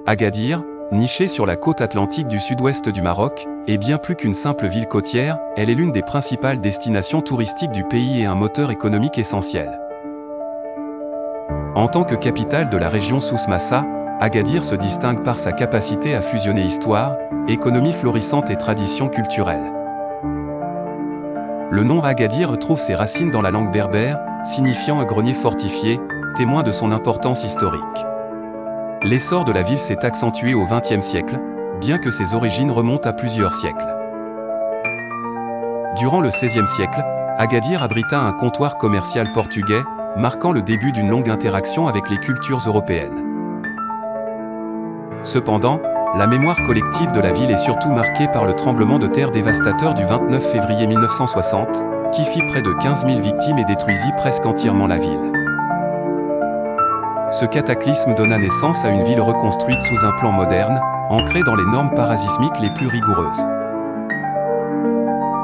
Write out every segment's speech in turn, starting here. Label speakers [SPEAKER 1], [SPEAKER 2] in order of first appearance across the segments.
[SPEAKER 1] Agadir, nichée sur la côte atlantique du sud-ouest du Maroc, est bien plus qu'une simple ville côtière, elle est l'une des principales destinations touristiques du pays et un moteur économique essentiel. En tant que capitale de la région Souss-Massa, Agadir se distingue par sa capacité à fusionner histoire, économie florissante et tradition culturelle. Le nom Agadir trouve ses racines dans la langue berbère, signifiant un grenier fortifié, témoin de son importance historique. L'essor de la ville s'est accentué au XXe siècle, bien que ses origines remontent à plusieurs siècles. Durant le XVIe siècle, Agadir abrita un comptoir commercial portugais, marquant le début d'une longue interaction avec les cultures européennes. Cependant, la mémoire collective de la ville est surtout marquée par le tremblement de terre dévastateur du 29 février 1960, qui fit près de 15 000 victimes et détruisit presque entièrement la ville. Ce cataclysme donna naissance à une ville reconstruite sous un plan moderne, ancrée dans les normes parasismiques les plus rigoureuses.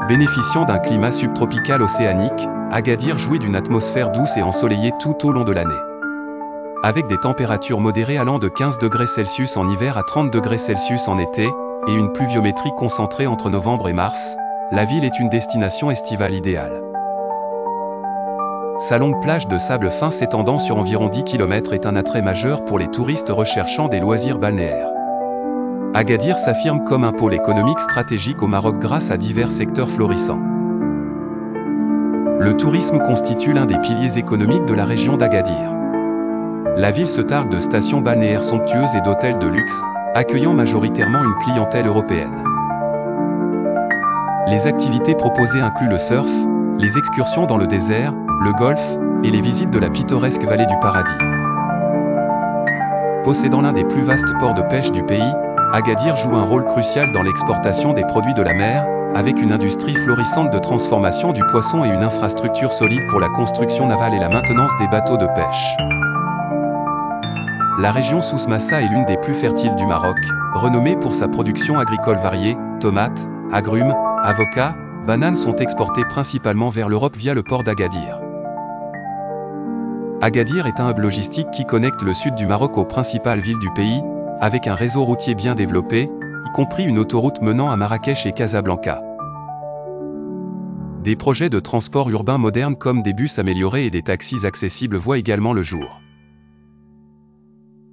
[SPEAKER 1] Bénéficiant d'un climat subtropical océanique, Agadir jouit d'une atmosphère douce et ensoleillée tout au long de l'année. Avec des températures modérées allant de 15 degrés Celsius en hiver à 30 degrés Celsius en été, et une pluviométrie concentrée entre novembre et mars, la ville est une destination estivale idéale. Sa longue plage de sable fin s'étendant sur environ 10 km est un attrait majeur pour les touristes recherchant des loisirs balnéaires. Agadir s'affirme comme un pôle économique stratégique au Maroc grâce à divers secteurs florissants. Le tourisme constitue l'un des piliers économiques de la région d'Agadir. La ville se targue de stations balnéaires somptueuses et d'hôtels de luxe, accueillant majoritairement une clientèle européenne. Les activités proposées incluent le surf, les excursions dans le désert, le golf, et les visites de la pittoresque vallée du Paradis. Possédant l'un des plus vastes ports de pêche du pays, Agadir joue un rôle crucial dans l'exportation des produits de la mer, avec une industrie florissante de transformation du poisson et une infrastructure solide pour la construction navale et la maintenance des bateaux de pêche. La région Souss-Massa est l'une des plus fertiles du Maroc, renommée pour sa production agricole variée, tomates, agrumes, avocats, bananes sont exportées principalement vers l'Europe via le port d'Agadir. Agadir est un hub logistique qui connecte le sud du Maroc aux principales villes du pays, avec un réseau routier bien développé, y compris une autoroute menant à Marrakech et Casablanca. Des projets de transport urbain modernes comme des bus améliorés et des taxis accessibles voient également le jour.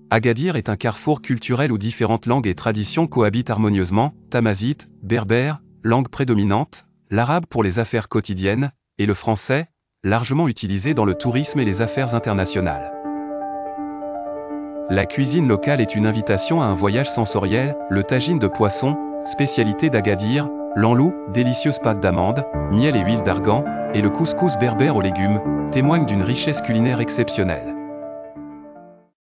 [SPEAKER 1] Agadir est un carrefour culturel où différentes langues et traditions cohabitent harmonieusement, tamazite, berbère, langue prédominante, l'arabe pour les affaires quotidiennes, et le français, largement utilisé dans le tourisme et les affaires internationales. La cuisine locale est une invitation à un voyage sensoriel, le tagine de poisson, spécialité d'Agadir, l'enlou, délicieuse pâte d'amande, miel et huile d'argan, et le couscous berbère aux légumes, témoignent d'une richesse culinaire exceptionnelle.